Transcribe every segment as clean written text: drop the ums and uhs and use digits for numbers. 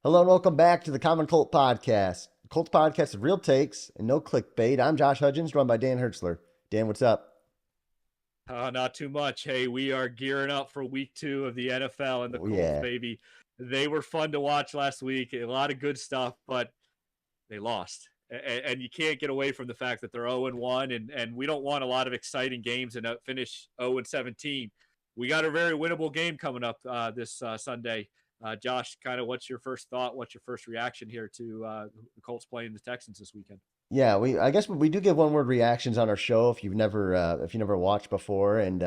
Hello and welcome back to the Common Colt Podcast. The Colts Podcast of real takes and no clickbait. I'm Josh Hudgens, run by Dan Hertzler. Dan, what's up? Not too much. Hey, we are gearing up for week 2 of the NFL and the Oh, Colts, yeah. baby. They were fun to watch last week. A lot of good stuff, but they lost. And you can't get away from the fact that they're 0-1, and we don't want a lot of exciting games and finish 0-17. We got a very winnable game coming up this Sunday. Josh, kind of what's your first thought? What's your first reaction here to the Colts playing the Texans this weekend? Yeah, I guess we do give one word reactions on our show if you never watched before, and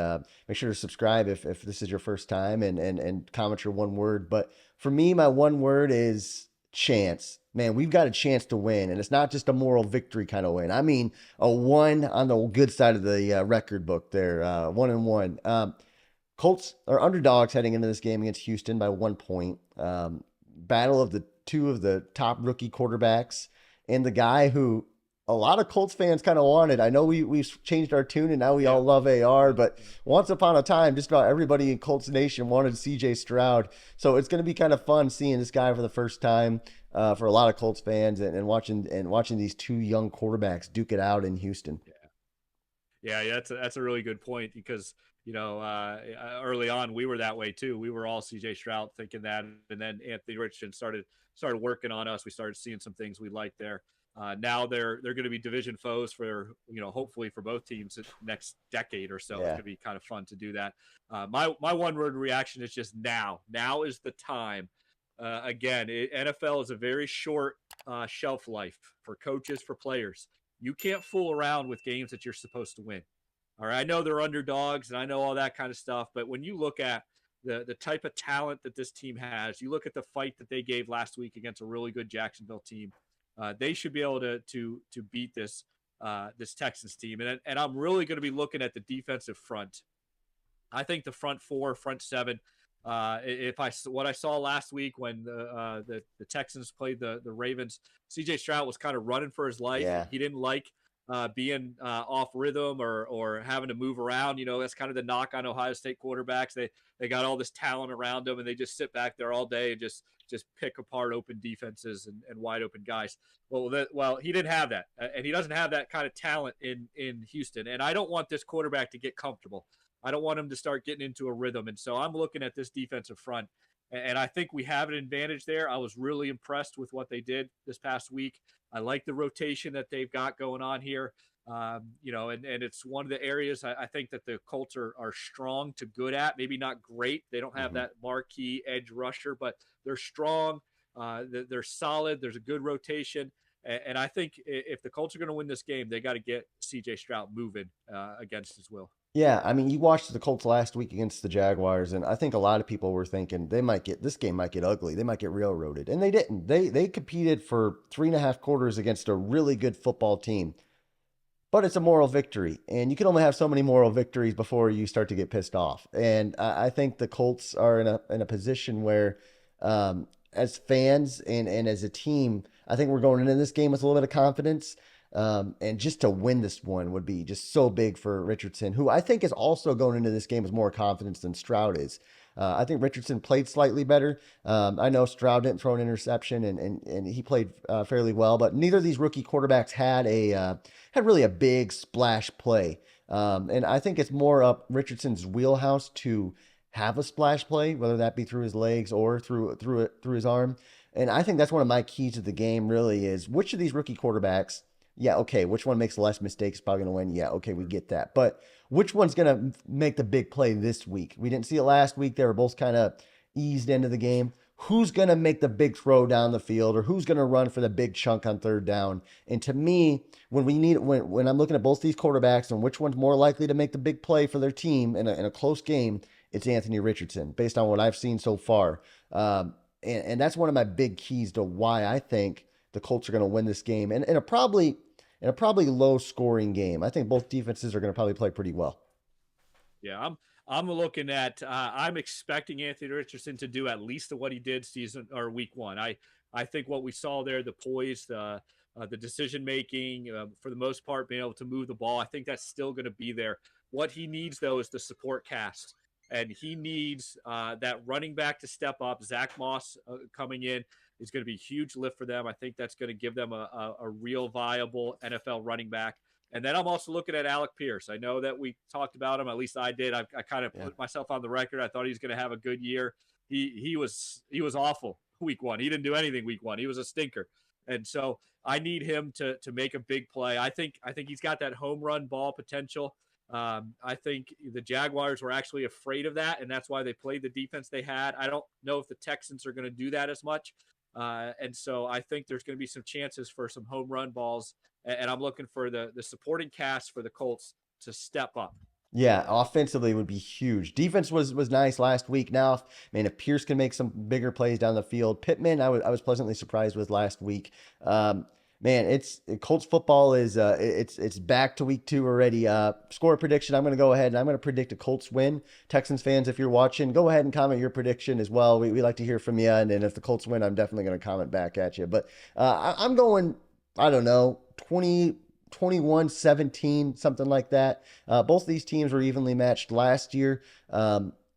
make sure to subscribe if this is your first time, and comment your one word. But for me, my one word is chance. Man, we've got a chance to win, and it's not just a moral victory kind of win. I mean, a one on the good side of the record book there, 1-1. Colts are underdogs heading into this game against Houston by 1 point. Battle of the two of the top rookie quarterbacks, and the guy who a lot of Colts fans kind of wanted. I know we've changed our tune and now we Yeah. all love AR, but once upon a time, just about everybody in Colts Nation wanted CJ Stroud. So it's going to be kind of fun seeing this guy for the first time for a lot of Colts fans, and watching these two young quarterbacks duke it out in Houston. Yeah, that's a really good point because early on we were that way too. We were all C.J. Stroud thinking that, and then Anthony Richardson started working on us. We started seeing some things we liked there. Now they're going to be division foes for hopefully for both teams next decade or so. It's Yeah. going to be kind of fun to do that. My one word reaction is just now. Now is the time. Again, NFL is a very short shelf life for coaches, for players. You can't fool around with games that you're supposed to win. All right, I know they're underdogs and I know all that kind of stuff, but when you look at the type of talent that this team has, you look at the fight that they gave last week against a really good Jacksonville team. They should be able to beat this Texans team, and I'm really going to be looking at the defensive front. I think the front four, front seven. If I what I saw last week when the Texans played the Ravens, C.J. Stroud was kind of running for his life. Yeah. He didn't like being off rhythm or having to move around. That's kind of the knock on Ohio State quarterbacks. They got all this talent around them, and they just sit back there all day and just pick apart open defenses and wide open guys. Well, he didn't have that, and he doesn't have that kind of talent in Houston. And I don't want this quarterback to get comfortable. I don't want him to start getting into a rhythm. And so I'm looking at this defensive front, and I think we have an advantage there. I was really impressed with what they did this past week. I like the rotation that they've got going on here. And it's one of the areas I think that the Colts are strong to good at. Maybe not great. They don't have Hmm. that marquee edge rusher, but they're strong. They're solid. There's a good rotation. And I think if the Colts are going to win this game, they got to get C.J. Stroud moving against his will. Yeah, I mean, you watched the Colts last week against the Jaguars, and I think a lot of people were thinking this game might get ugly. They might get railroaded, and they didn't. They competed for 3.5 quarters against a really good football team. But it's a moral victory, and you can only have so many moral victories before you start to get pissed off. And I think the Colts are in a position where, as fans and as a team, I think we're going into this game with a little bit of confidence. And just to win this one would be just so big for Richardson, who I think is also going into this game with more confidence than Stroud is. I think Richardson played slightly better. I know Stroud didn't throw an interception, and he played fairly well, but neither of these rookie quarterbacks had really a big splash play. And I think it's more up Richardson's wheelhouse to have a splash play, whether that be through his legs or through his arm. And I think that's one of my keys to the game. Really, is which of these rookie quarterbacks. Yeah, okay. Which one makes less mistakes is probably going to win? Yeah, okay, we get that. But which one's going to make the big play this week? We didn't see it last week. They were both kind of eased into the game. Who's going to make the big throw down the field, or who's going to run for the big chunk on third down? And to me, when I'm looking at both these quarterbacks and which one's more likely to make the big play for their team in a close game, it's Anthony Richardson, based on what I've seen so far. And that's one of my big keys to why I think the Colts are going to win this game, and in a probably low scoring game. I think both defenses are going to probably play pretty well. Yeah, I'm looking at. I'm expecting Anthony Richardson to do at least what he did season or week one. I think what we saw there, the poise, the decision making, for the most part, being able to move the ball. I think that's still going to be there. What he needs though is the support cast, and he needs that running back to step up. Zach Moss coming in. is going to be a huge lift for them. I think that's going to give them a real viable NFL running back. And then I'm also looking at Alec Pierce. I know that we talked about him. At least I did. I kind of put myself on the record. I thought he was going to have a good year. He was awful week one. He didn't do anything week one. He was a stinker. And so I need him to make a big play. I think he's got that home run ball potential. I think the Jaguars were actually afraid of that, and that's why they played the defense they had. I don't know if the Texans are going to do that as much. And so I think there's going to be some chances for some home run balls, and I'm looking for the supporting cast for the Colts to step up. Yeah, offensively would be huge. Defense was nice last week. Now, if Pierce can make some bigger plays down the field, Pittman, I was pleasantly surprised with last week. It's Colts football is it's back to week 2 already. Score prediction. I'm going to go ahead and I'm going to predict a Colts win. Texans fans, if you're watching, go ahead and comment your prediction as well. We like to hear from you, and if the Colts win, I'm definitely going to comment back at you. But I'm going, I don't know, 21-17, something like that. Both these teams were evenly matched last year.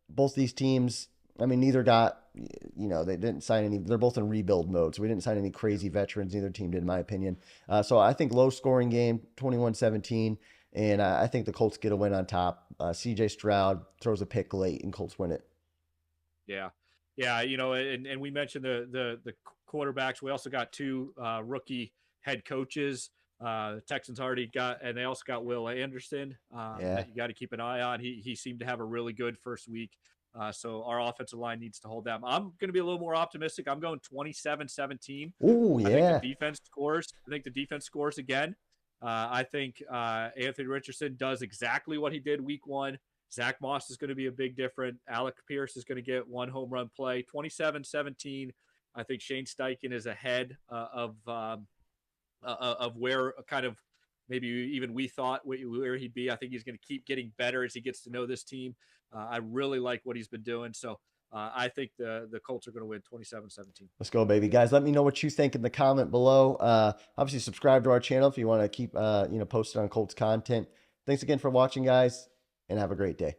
Both these teams, neither got, they didn't sign any, they're both in rebuild mode. So we didn't sign any crazy veterans. Neither team did, in my opinion. So I think low scoring game, 21-17. And I think the Colts get a win on top. CJ Stroud throws a pick late and Colts win it. Yeah. Yeah. And we mentioned the quarterbacks. We also got 2 rookie head coaches. Texans already got, and they also got Will Anderson that you got to keep an eye on. He seemed to have a really good first week. So our offensive line needs to hold them. I'm going to be a little more optimistic. I'm going 27-17. Oh, yeah. I think the defense scores again. I think Anthony Richardson does exactly what he did week 1. Zach Moss is going to be a big difference. Alec Pierce is going to get 1 home run play. 27-17. I think Shane Steichen is ahead of where kind of maybe even we thought where he'd be. I think he's going to keep getting better as he gets to know this team. I really like what he's been doing. So I think the Colts are going to win 27-17. Let's go, baby. Guys, let me know what you think in the comment below. Obviously, subscribe to our channel if you want to keep posted on Colts content. Thanks again for watching, guys, and have a great day.